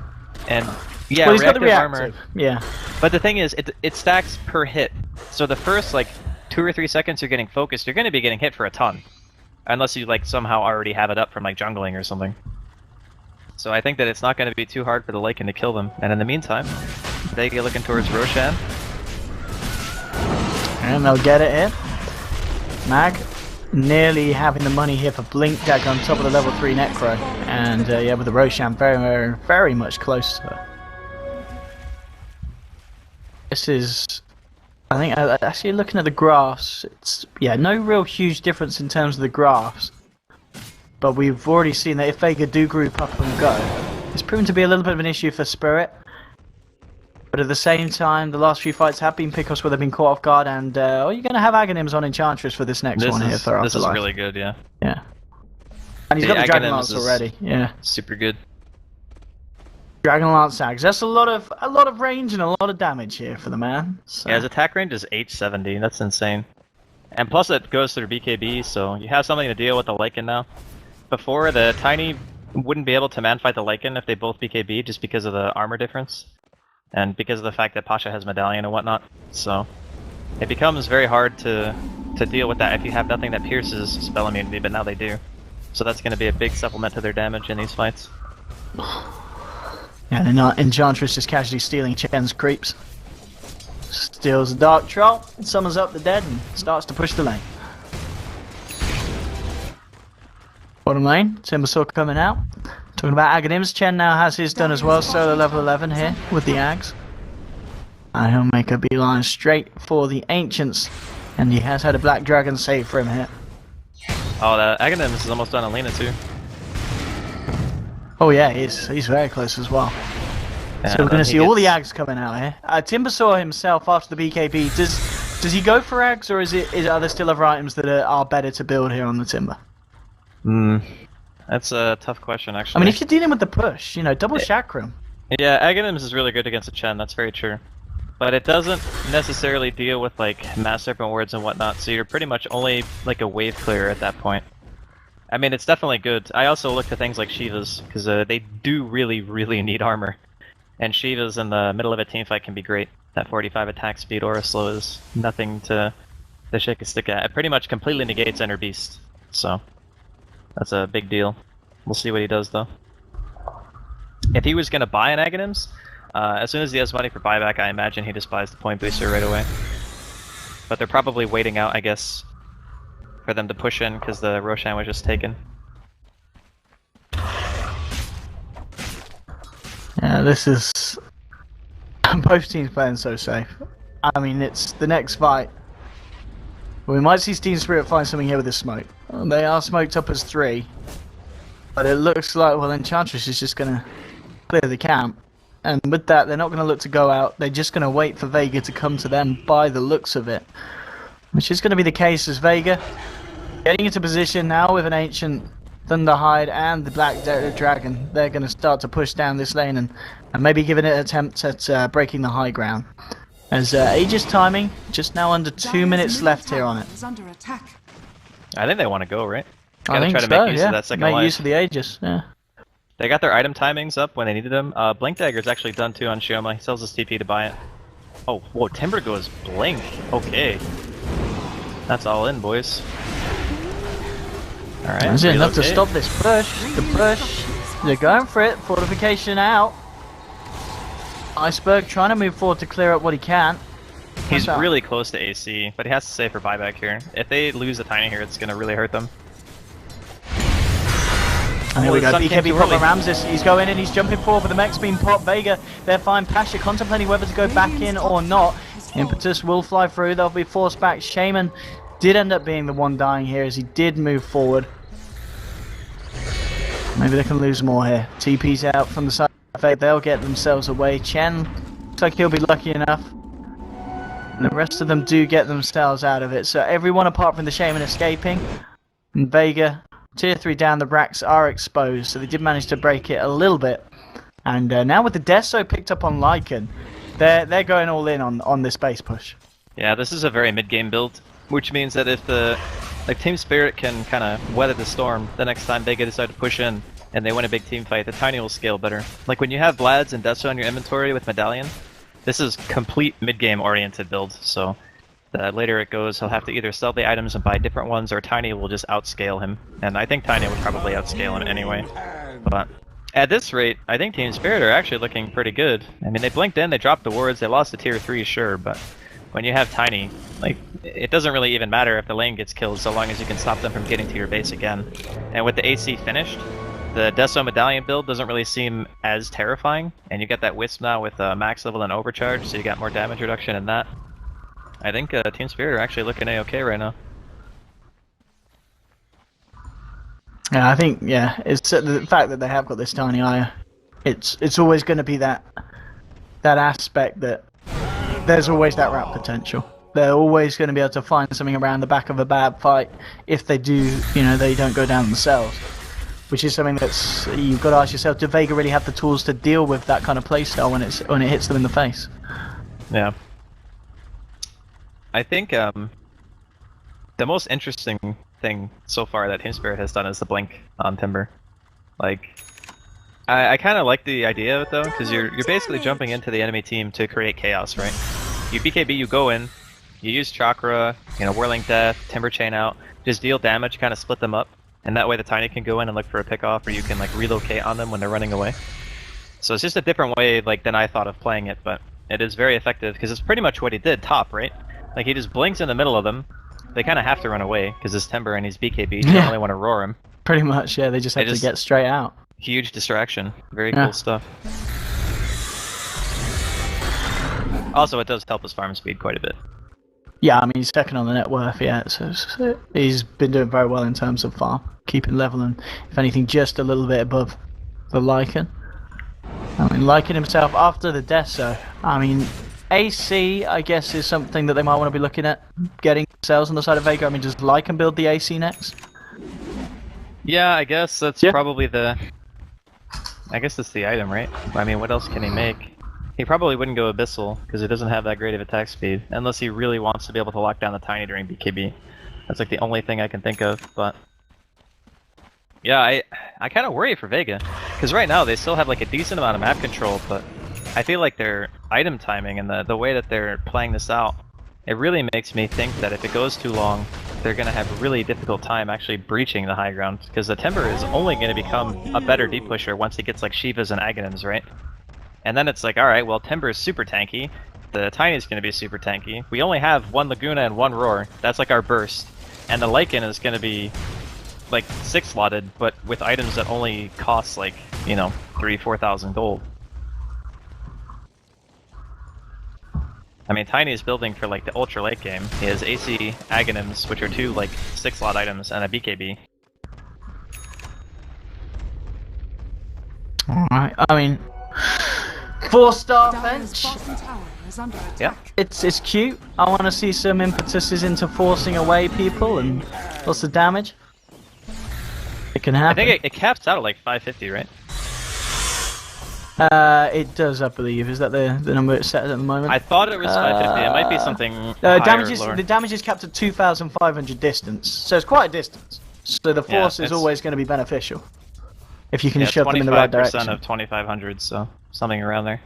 And, yeah, well, he's got the reactive reactive. armor. Yeah. But the thing is, it stacks per hit. So the first, like, 2 or 3 seconds you're getting focused, you're going to be getting hit for a ton. Unless you, like, somehow already have it up from, like, jungling or something. So I think that it's not going to be too hard for the Lycan to kill them. And in the meantime, they get looking towards Roshan. And they'll get it in. Mag nearly having the money here for Blink Dagger on top of the level 3 Necro. And yeah, with the Roshan very much close to her. This is... I think, actually looking at the graphs, it's, yeah, no real huge difference in terms of the graphs. But we've already seen that if Vega do group up and go, it's proven to be a little bit of an issue for Spirit. But at the same time, the last few fights have been pickups where they've been caught off guard, and oh, you're going to have Aghanims on Enchantress for this next one here for Afterlife. This is really good, yeah. Yeah. And he's got the Dragon Lance already, yeah. Super good. Dragon Lance Ags. That's a lot of range and a lot of damage here for the man. So. Yeah, his attack range is 870. That's insane. And plus it goes through BKB, so you have something to deal with the Lycan now. Before, the Tiny wouldn't be able to man-fight the Lycan if they both BKB just because of the armor difference. And because of the fact that Pasha has Medallion and whatnot. So it becomes very hard to deal with that if you have nothing that pierces spell immunity, but now they do. So that's going to be a big supplement to their damage in these fights. Yeah, they're not. Enchantress just casually stealing Chen's creeps. Steals the Dark Troll, summons up the dead, and starts to push the lane. Bottom lane, Timbersaw coming out. Talking about Aghanims, Chen now has his done as well, solo level 11 here with the Ags. And he'll make a beeline straight for the Ancients, and he has had a Black Dragon save for him here. Oh, the Aghanims is almost done Alina too. Oh yeah, he's very close as well. Yeah, so we're going to see all the Ags coming out here. Timbersaw himself after the BKB, does he go for Ags, or are there still other items that are better to build here on the Timber? That's a tough question, actually. I mean, if you're dealing with the push, you know, double Chakram. Yeah, Aghanims is really good against a Chen, that's very true. But it doesn't necessarily deal with, like, Mass Serpent Wards and whatnot, so you're pretty much only, like, a wave clearer at that point. I mean, it's definitely good. I also look to things like Shiva's, because they do really, really need armor. And Shiva's in the middle of a teamfight can be great. That 45 attack speed aura slow is nothing to shake a stick at. It pretty much completely negates Inner Beast, so that's a big deal. We'll see what he does, though. If he was going to buy an Aghanims, as soon as he has money for buyback, I imagine he just buys the point booster right away. But they're probably waiting out, I guess, for them to push in because the Roshan was just taken. Yeah, this is... both teams playing so safe. I mean, it's the next fight. We might see Team Spirit find something here with this smoke. They are smoked up as 3. But it looks like, well, Enchantress is just going to clear the camp. And with that, they're not going to look to go out. They're just going to wait for Vega to come to them by the looks of it. Which is going to be the case as Vega getting into position now with an Ancient Thunderhide and the Black Dragon. They're going to start to push down this lane and maybe give it an attempt at breaking the high ground. As Aegis timing, just now under 2 minutes left here on it. I think they want to go, right? I think try to so, make use of that second make life. use of the Aegis, yeah. They got their item timings up when they needed them. Blink Dagger's actually done too on Shioma. He sells his TP to buy it. Oh, whoa, Timber goes Blink. Okay. That's all in, boys. Alright. That's enough to stop this push. The push. They're going for it. Fortification out. Iceberg trying to move forward to clear up what he can. He's really close to AC, but he has to save for buyback here. If they lose the Tiny here, it's going to really hurt them. And here we go, BKB pop by Ramses, he's going in, he's jumping forward with the Mech Beam pop. Vega, they're fine. Pasha contemplating whether to go back in or not. Impetus will fly through, they'll be forced back. Shaman did end up being the one dying here as he did move forward. Maybe they can lose more here. TP's out from the side, they'll get themselves away. Chen, looks like he'll be lucky enough. And the rest of them do get themselves out of it. So everyone apart from the Shaman escaping. And Vega Tier 3 down, the racks are exposed, so they did manage to break it a little bit. And now with the Deso picked up on Lycan, they're going all in on this base push. Yeah, this is a very mid-game build, which means that if the Team Spirit can kind of weather the storm, the next time Vega decide to push in and they win a big team fight, the Tiny will scale better. Like when you have Vlads and Deso in your inventory with Medallion, this is complete mid-game oriented build, so the later it goes, he'll have to either sell the items and buy different ones, or Tiny will just outscale him. And I think Tiny would probably outscale him anyway. But at this rate, I think Team Spirit are actually looking pretty good. I mean, they blinked in, they dropped the wards, they lost to tier 3, sure, but when you have Tiny, like, it doesn't really even matter if the lane gets killed so long as you can stop them from getting to your base again. And with the AC finished, the Deso Medallion build doesn't really seem as terrifying, and you get that Wisp now with max level and overcharge, so you got more damage reduction in that. I think Team Spirit are actually looking A-okay right now. Yeah, I think, it's the fact that they have got this Tiny Eye. It's always going to be that aspect that there's always that rat potential. They're always going to be able to find something around the back of a bad fight if they do, they don't go down themselves. Which is something that's, you've got to ask yourself, do Vega really have the tools to deal with that kind of playstyle when it hits them in the face? Yeah. I think the most interesting thing so far that Team Spirit has done is the blink on Timber. Like, I kind of like the idea of it though, because you're basically jumping into the enemy team to create chaos, right? You BKB, you go in, you use Chakra, Whirling Death, Timber Chain out, just deal damage, kind of split them up, and that way the Tiny can go in and look for a pickoff, or you can like relocate on them when they're running away. So it's just a different way than I thought of playing it, but it is very effective because it's pretty much what he did top, right? Like, he just blinks in the middle of them. They kind of have to run away, because it's Timber and he's BKB. You don't really want to roar him. Pretty much, yeah. They just have to get straight out. Huge distraction. Very cool stuff. Also, it does help his farm speed quite a bit. Yeah, I mean, he's second on the net worth, yeah. So he's been doing very well in terms of farm. Keeping level and, if anything, just a little bit above the Lycan. I mean, Lycan himself, after the Deso, I mean, AC, I guess, is something that they might want to be looking at, getting sales on the side of Vega. I mean, does Lycan build the AC next? Yeah, I guess that's probably I guess that's the item, right? I mean, what else can he make? He probably wouldn't go Abyssal, because it doesn't have that great of attack speed, unless he really wants to be able to lock down the Tiny during BKB. That's like the only thing I can think of, but... Yeah, I kind of worry for Vega, because right now they still have like a decent amount of map control, but I feel like their item timing and the way that they're playing this out, it really makes me think that if it goes too long, they're going to have a really difficult time actually breaching the high ground, because the Timber is only going to become a better deep pusher once he gets like Shivas and Aghanims, right? And then it's like, alright, well, Timber is super tanky, the Tiny is going to be super tanky, we only have one Laguna and one Roar, that's like our burst, and the Lycan is going to be like 6-slotted, but with items that only cost like, 3,000-4,000 gold. I mean, Tiny is building for like the ultra late game. He has AC Aghanims, which are two like 6-slot items, and a BKB. Alright, I mean, 4-star bench. Yeah, it's cute. I want to see some impetuses into forcing away people and lots of damage. It can happen. I think it caps out at like 550, right? It does, I believe. Is that the number it's set at the moment? I thought it was 550. It might be something higher or lower. The damage is capped at 2,500 distance, so it's quite a distance. So the force is always going to be beneficial if you can shove them in the right direction. 25% of 2,500, so something around there.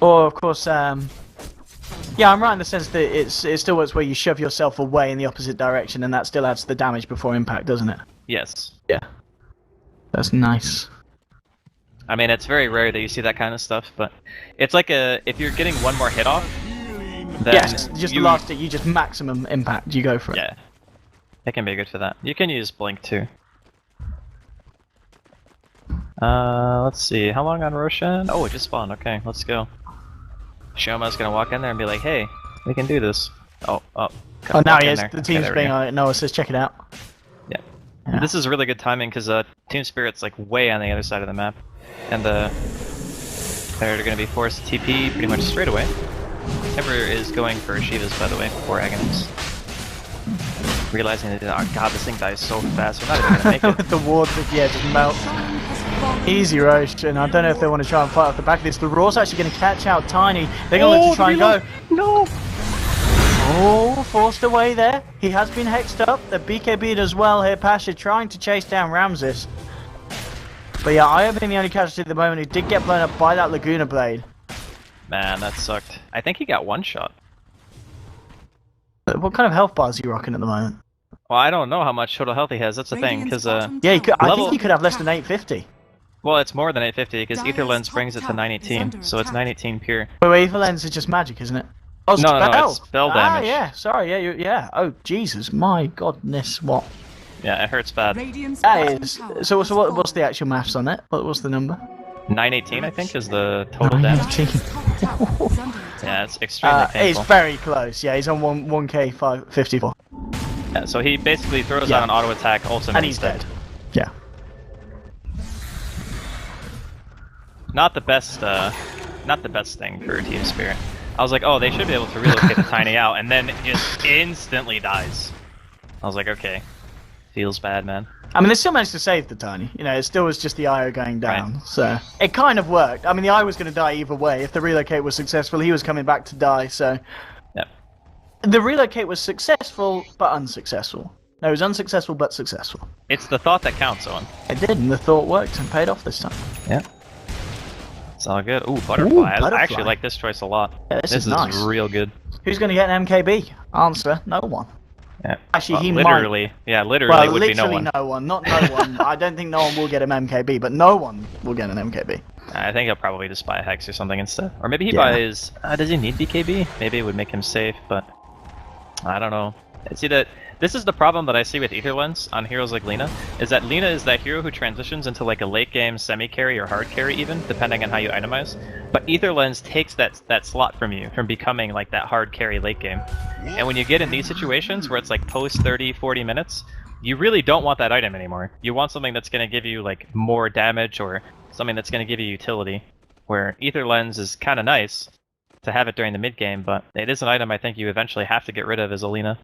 Or of course, yeah, I'm right in the sense that it still works where you shove yourself away in the opposite direction, and that still adds the damage before impact, doesn't it? Yes. Yeah. That's nice. I mean, it's very rare that you see that kind of stuff, but it's like if you're getting one more hit off, then yes, just the last hit, you just maximum impact, you go for it. Yeah. It can be good for that. You can use Blink too. Let's see, how long on Roshan? Oh, it just spawned, okay, let's go. Shoma's gonna walk in there and be like, hey, we can do this. Oh, now he is. The team's being like, no, it says check it out. Yeah. This is really good timing because Team Spirit's like way on the other side of the map. And they're going to be forced to TP pretty much straight away. Timber is going for Shivas, by the way, or Aghanims. Realizing that, oh god, this thing dies so fast, we're not even gonna make it. The ward, yeah, just melt. Easy rotation. I don't know if they want to try and fight off the back of this. The Raw's actually going to catch out Tiny. They're going to look to try and go. No! Oh, forced away there. He has been hexed up. The BKB'd as well here. Pasha trying to chase down Ramses. But yeah, I have been the only casualty at the moment who did get blown up by that Laguna Blade. Man, that sucked. I think he got one shot. What kind of health bars are you rocking at the moment? Well, I don't know how much total health he has, that's the thing, because yeah, I think he could have less than 850. well, it's more than 850, because Ether Lens brings it to 918, so it's 918 pure. Wait, Ether Lens is just magic, isn't it? Oh, no, it's spell damage. Ah, yeah, sorry, yeah. Oh, Jesus, my godness, what? Yeah, it hurts bad. That is. So what's the actual maths on it? What's the number? 918, I think, is the total damage. 918. Yeah, it's extremely painful. It's very close. Yeah, he's on 1k 54. Yeah, so he basically throws out an auto attack, ultimate, and he's dead. Yeah. Not the best thing for Team Spirit. I was like, oh, they should be able to relocate the Tiny out, and then it just instantly dies. I was like, okay, feels bad, man. I mean, they still managed to save the Tiny. You know, it still was just the IO going down, right. So it kind of worked. I mean, the IO was going to die either way. If the relocate was successful, he was coming back to die, so... Yep. The relocate was successful, but unsuccessful. No, it was unsuccessful, but successful. It's the thought that counts, Owen. It did, and the thought worked and paid off this time. Yeah. It's all good. Ooh, butterfly. I actually like this choice a lot. Yeah, this is nice. Real good. Who's going to get an MKB? Answer, no one. Yeah. Actually, he literally, might. Yeah, literally would be no one. No one, not no one. I don't think no one will get an MKB, but no one will get an MKB. I think he'll probably just buy a Hex or something instead. Or maybe he buys... does he need BKB? Maybe it would make him safe, but... I don't know. See that... This is the problem that I see with Ether Lens on heroes like Lina, is that Lina is that hero who transitions into like a late game semi-carry or hard carry even, depending on how you itemize. But Ether Lens takes that slot from you, from becoming like that hard carry late game. And when you get in these situations where it's like post 30-40 minutes, you really don't want that item anymore. You want something that's going to give you like more damage or something that's going to give you utility. Where Ether Lens is kind of nice to have it during the mid game, but it is an item I think you eventually have to get rid of as a Lina.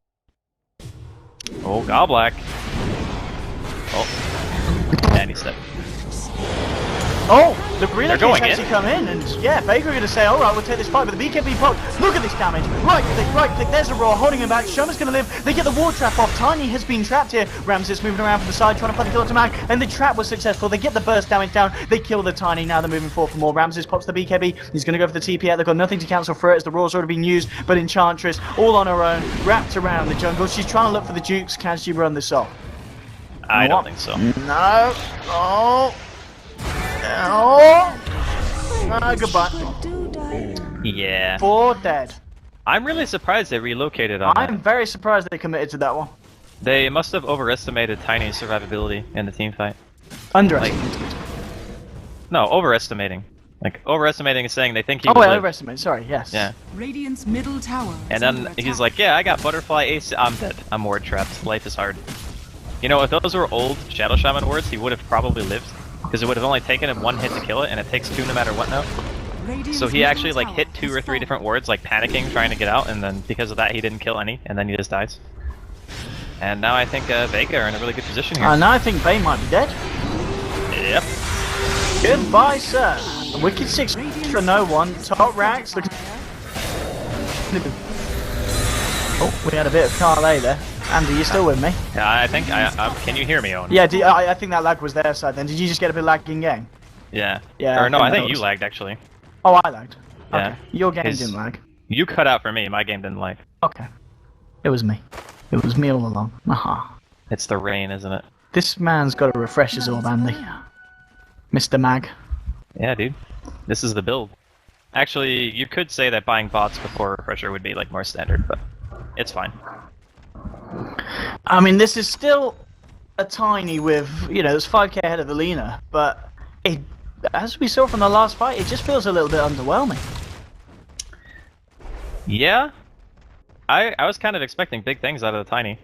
Oh, Goblak. Oh. And he's dead. Oh, the relocate's actually in. come in, and yeah, Vega are going to say, alright, we'll take this fight, but the BKB poke, look at this damage, right click, there's a Raw, holding him back, Shoma's going to live, they get the ward trap off, Tiny has been trapped here, Ramses moving around from the side, trying to play the kill to Mag, and the trap was successful, they get the burst damage down, they kill the Tiny, now they're moving forward for more, Ramses pops the BKB, he's going to go for the TP out, they've got nothing to cancel for it, as the Raw's already been used, but Enchantress, all on her own, wrapped around the jungle, she's trying to look for the Dukes, can she run this off? I don't think so. No, oh... Oh! Goodbye. Yeah. 4 dead. I'm really surprised they relocated on I'm that. very surprised they committed to that one. They must have overestimated Tiny's survivability in the team fight. Underestimated. No, overestimating. Like, overestimating is saying they think he Oh, would wait, live. overestimated, sorry, yes. Yeah. Radiant's middle tower. And then he's like, yeah, I got Butterfly Ace. I'm dead. I'm ward trapped. Life is hard. You know, if those were old Shadow Shaman wards, he would have probably lived. Because it would have only taken him 1 hit to kill it, and it takes 2 no matter what now. So he actually like hit 2 or 3 different wards, like panicking, trying to get out, and then because of that he didn't kill any, and then he just dies. And now I think Vega are in a really good position here. Now I think Bane might be dead. Yep. Goodbye, sir. A wicked 6 for no one. Top racks. Oh, we had a bit of Carlay there. Andy, you still with me? Yeah, I think can you hear me, Owen? Yeah, I think that lag was their side then. Did you just get a bit lag in game? Yeah. Yeah. Or no, I think you lagged actually. Oh, I lagged. Yeah. Okay. Your game didn't lag. You cut out for me, my game didn't lag. Okay. It was me. It was me all along. Aha. It's the rain, isn't it? This man's got to refresh his orb, Andy. Mr. Mag. Yeah, dude. This is the build. Actually, you could say that buying bots before refresher would be like more standard, but it's fine. I mean, this is still a Tiny with, you know, it's 5k ahead of the Lina, but it, as we saw from the last fight, it just feels a little bit underwhelming. Yeah. I was kind of expecting big things out of the Tiny.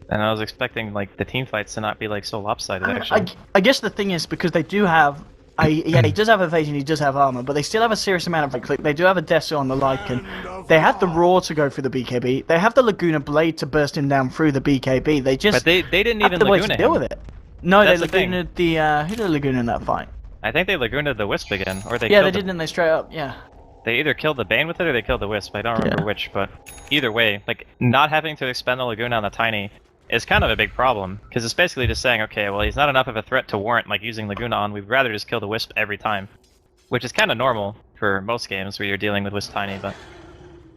And I was expecting, like, the team fights to not be, like, so lopsided, actually. I guess the thing is, because they do have Yeah, he does have evasion, he does have armor, but they still have a serious amount of right click. They do have a Deso on the Lycan. They have the Roar to go through the BKB. They have the Laguna Blade to burst him down through the BKB. They just But they didn't have even the way to Laguna deal him. with it. No, That's they Laguna who did Laguna in that fight? I think they Laguna'd the Wisp again, or they Yeah, killed they did, and they straight up, yeah. They either killed the Bane with it or they killed the Wisp. I don't remember which, but either way, like, not having to expend the Laguna on the Tiny is kind of a big problem, because it's basically just saying, okay, well, he's not enough of a threat to warrant, like, using Laguna on, we'd rather just kill the Wisp every time. Which is kind of normal for most games where you're dealing with Wisp Tiny, but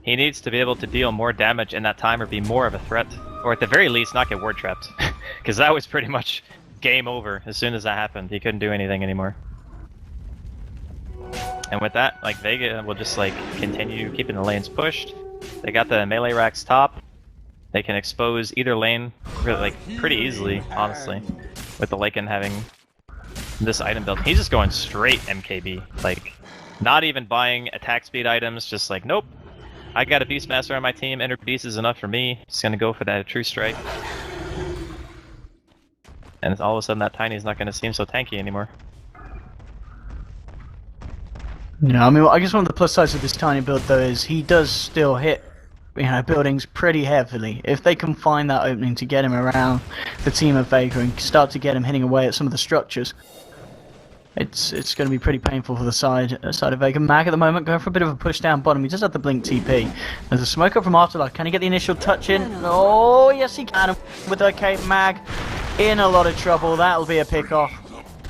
he needs to be able to deal more damage in that time or be more of a threat, or at the very least not get ward trapped, because that was pretty much game over as soon as that happened. He couldn't do anything anymore. And with that, like, Vega will just, like, continue keeping the lanes pushed. They got the melee racks top. They can expose either lane, like, pretty easily, honestly, with the Lycan having this item build. He's just going straight MKB, like, not even buying attack speed items, just like, nope, I got a Beastmaster on my team, Enter Beast is enough for me, just gonna go for that True Strike. And all of a sudden that Tiny's not gonna seem so tanky anymore. Yeah, I mean, I guess one of the plus sides of this Tiny build, though, is he does still hit, you know, buildings pretty heavily. If they can find that opening to get him around the team of Vega and start to get him hitting away at some of the structures, it's going to be pretty painful for the side of Vega. Mag at the moment going for a bit of a push down bottom. He does have the blink TP. There's a smoke up from Afterlife. Can he get the initial touch in? Oh, yes he can. With okay, Mag in a lot of trouble. That'll be a pick off,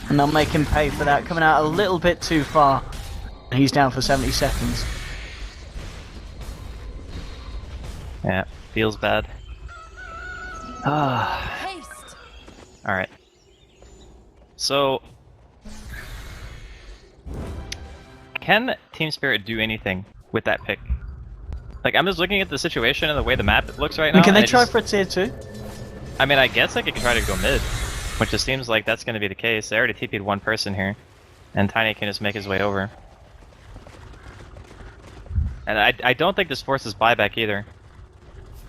and they'll make him pay for that. Coming out a little bit too far. He's down for 70 seconds. Yeah, feels bad. Alright. So, can Team Spirit do anything with that pick? Like, I'm just looking at the situation and the way the map looks right now. Can they try for a tier 2? I mean, I guess they could try to go mid, which just seems like that's going to be the case. They already TP'd one person here, and Tiny can just make his way over. And I don't think this forces buyback either.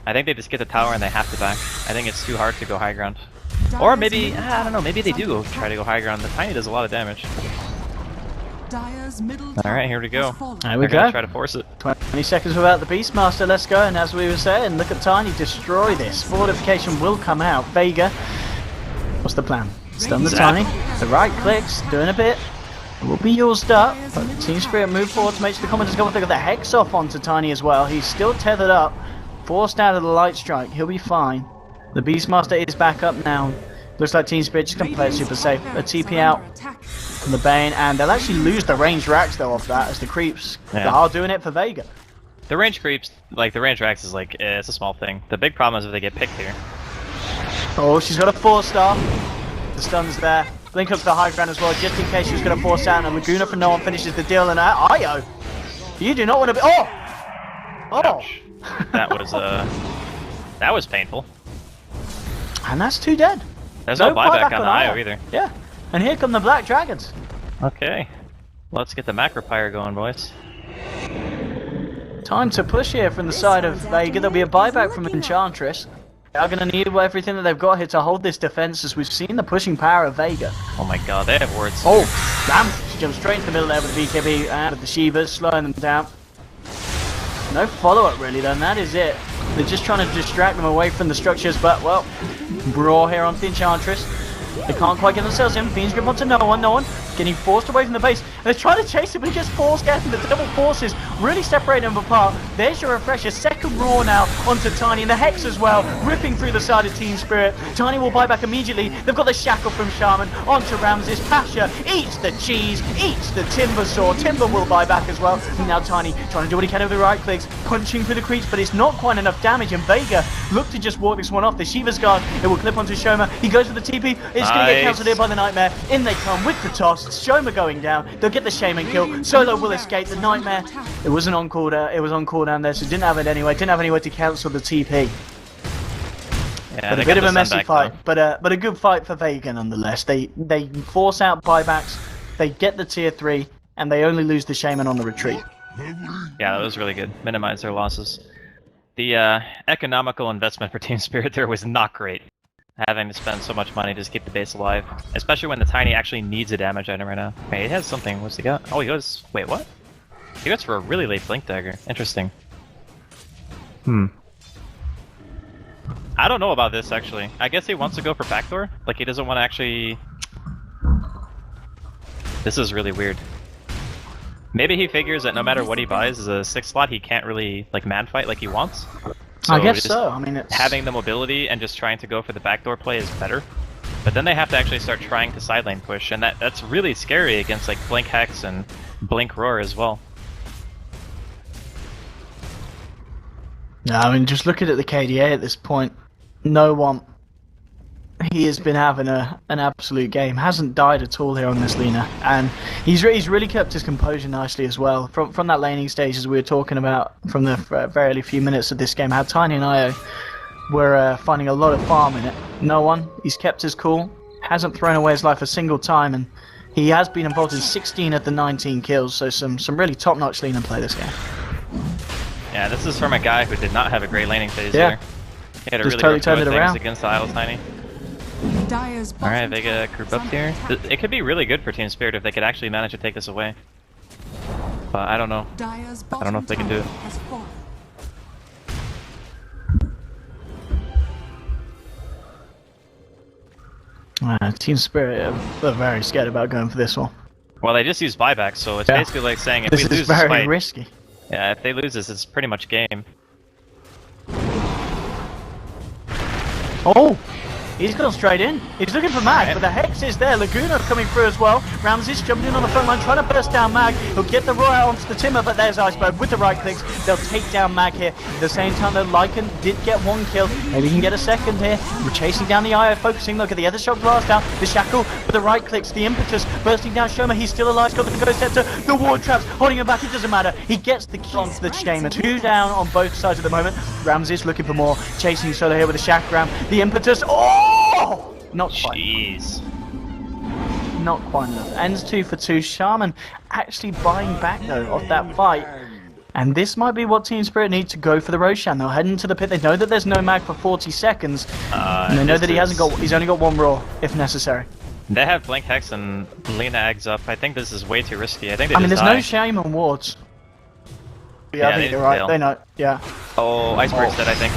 I think they just get the tower and they have to back. I think it's too hard to go high ground. Or maybe, I don't know, maybe they do try to go high ground. The Tiny does a lot of damage. Alright, here we go. There we They're gonna go. try to force it. 20 seconds without the Beastmaster, let's go. And as we were saying, look at Tiny destroy this. Fortification will come out. Vega, what's the plan? Stun the Tiny. The right clicks, doing a bit. It will be used up, but Team Spirit move forward to make sure the commenters go. They got the Hex off onto Tiny as well. He's still tethered up, forced out of the Light Strike. He'll be fine. The Beastmaster is back up now. Looks like Team Spirit just going to play it super safe. A TP out from the Bane, and they'll actually lose the range racks though off that as the creeps are doing it for Vega. The range creeps, like the range racks is like, it's a small thing. The big problem is if they get picked here. Oh, she's got a 4-star. The stun's there. Blink up to the high ground as well, just in case she's going to force out. And Laguna for no one finishes the deal. And Io, you do not want to be. Oh! Oh! Ouch. That was painful. And that's 2 dead. There's no buyback on the Io either. Yeah. And here come the Black Dragons. Okay. Let's get the Macro Pyre going, boys. Time to push here from the side of Vega. There'll be a buyback from Enchantress. They are going to need everything that they've got here to hold this defense, as we've seen the pushing power of Vega. Oh my god, they have wards. Oh, damn! She jumps straight into the middle there with the BKB out of the Shivas, slowing them down. No follow-up really, then. That is it. They're just trying to distract them away from the structures, but, well, brawl here onto the Enchantress. They can't quite get themselves in. Fiend's grip onto no one. Getting forced away from the base. And they're trying to chase him, but he gets force gassing. The double forces really separate them apart. There's your refresher. Second Raw now onto Tiny. And the Hex as well, ripping through the side of Team Spirit. Tiny will buy back immediately. They've got the Shackle from Shaman onto Ramses. Pasha eats the cheese, eats the Timber Saw. Timber will buy back as well. And now Tiny trying to do what he can with the right clicks, punching through the creeps, but it's not quite enough damage. And Vega look to just walk this one off. The Shiva's Guard, it will clip onto Shoma. He goes for the TP. It's going to get cancelled here by the Nightmare. In they come with the toss. Shoma going down. They'll get the Shaman kill. Solo will escape. The Nightmare, it wasn't on cooldown. It was on cooldown there, so didn't have it anyway. Didn't have anywhere to cancel the TP. Yeah, but a bit of a messy fight, but a good fight for Vega nonetheless. They force out buybacks. They get the tier 3, and they only lose the Shaman on the retreat. Yeah, that was really good. Minimize their losses. The economical investment for Team Spirit there was not great. having to spend so much money to just keep the base alive. Especially when the Tiny actually needs a damage item right now. Wait, he has something. What's he got? Oh, he goes... Wait, what? He goes for a really late Blink Dagger. Interesting. I don't know about this, actually. I guess he wants to go for backdoor? Like, he doesn't want to actually... This is really weird. Maybe he figures that no matter what he buys as a 6th slot, he can't really, like, man fight like he wants. So I guess so. I mean, it's... having the mobility and just trying to go for the backdoor play is better. But then they have to actually start trying to side lane push, and that's really scary against, like, Blink Hex and Blink Roar as well. No, I mean, just looking at the KDA at this point, no one. He has been having an absolute game. Hasn't died at all here on this Lina, and he's really kept his composure nicely as well. From that laning stage, as we were talking about from the very early few minutes of this game, how Tiny and Io were finding a lot of farm in it. No one. He's kept his cool. Hasn't thrown away his life a single time, and he has been involved in 16 of the 19 kills. So some really top-notch Lina play this game. Yeah, this is from a guy who did not have a great laning phase Yeah. here. He had a Just really totally turned it around against the Isle Tiny. Alright, Vega group up here. It could be really good for Team Spirit if they could actually manage to take this away. But I don't know. I don't know if they can do it. Team Spirit are very scared about going for this one. Well, they just used buyback, so it's basically like saying if this we is lose this very fight... risky. Yeah, if they lose this, it's pretty much game. Oh! He's gone straight in. He's looking for Mag, but the Hex is there. Laguna coming through as well. Ramses jumping in on the front line, trying to burst down Mag. He'll get the Roy out onto the Timber, but there's Iceberg with the right clicks. They'll take down Mag here. At the same time, though, Lycan did get one kill. Maybe he can get a second here. We're chasing down the Io, focusing. Look at the other shot blast down. The Shackle with the right clicks. The Impetus bursting down Shoma. He's still alive. Got the Ghost Scepter. The Ward Traps holding him back. It doesn't matter. He gets the kill onto the Shaman. 2 down on both sides at the moment. Ramses looking for more. Chasing Solo here with the Shackram. The Impetus. Oh! Not quite. Jeez. Not quite enough. Ends 2 for 2. Shaman actually buying back though off that fight. And this might be what Team Spirit need to go for the Roshan. They'll head into the pit. They know that there's no mag for 40 seconds. And they know that he's only got one Raw if necessary. They have Blink Hex and Lina eggs up. I think this is way too risky. I think they there's no Shaman wards. Yeah, I think you're right. They know. Yeah. Oh, Iceberg's dead, I think.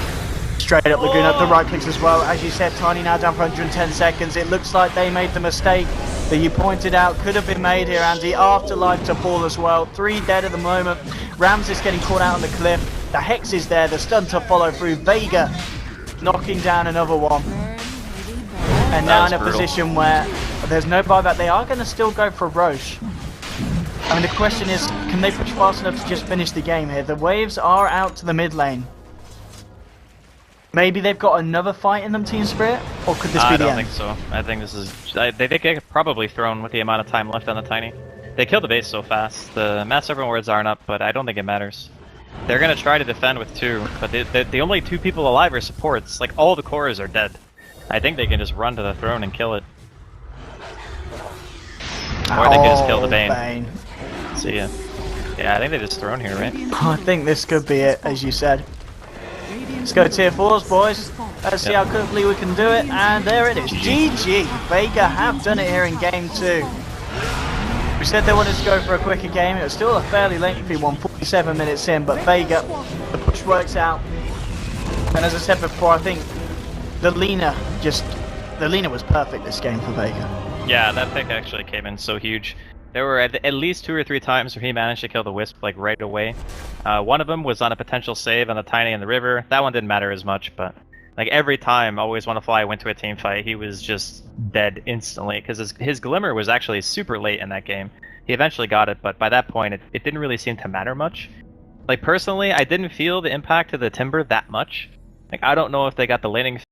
Straight up Laguna, the right clicks as well. As you said, Tiny now down for 110 seconds. It looks like they made the mistake that you pointed out could have been made here, Andy. Afterlife to fall as well. 3 dead at the moment. Ramses getting caught out on the cliff. The Hex is there. The stun to follow through. Vega knocking down another one. And now in a position where there's no buyback. They are going to still go for Roche. I mean, the question is, can they push fast enough to just finish the game here? The waves are out to the mid lane. Maybe they've got another fight in them, Team Spirit? Or could this be the end? I don't think so. I think this is... They get probably thrown with the amount of time left on the Tiny. They kill the base so fast. The Mass Servant Wards aren't up, but I don't think it matters. They're going to try to defend with 2, but the only 2 people alive are supports. Like, all the cores are dead. I think they can just run to the throne and kill it. Or they can just kill the Bane. See ya. Yeah, I think they just throne here, right? I think this could be it, as you said. Let's go tier 4s, boys. Let's see how quickly we can do it. And there it is. GG. Vega have done it here in game 2. We said they wanted to go for a quicker game. It was still a fairly lengthy one, 47 minutes in. But Vega, the push works out. And as I said before, I think the Lina was perfect this game for Vega. Yeah, that pick actually came in so huge. There were at least 2 or 3 times where he managed to kill the Wisp like right away. One of them was on a potential save on the Tiny in the river. That one didn't matter as much, but like every time Always Wanna Fly went to a team fight, he was just dead instantly because his Glimmer was actually super late in that game. He eventually got it, but by that point it didn't really seem to matter much. Like personally, I didn't feel the impact of the Timber that much. Like I don't know if they got the laning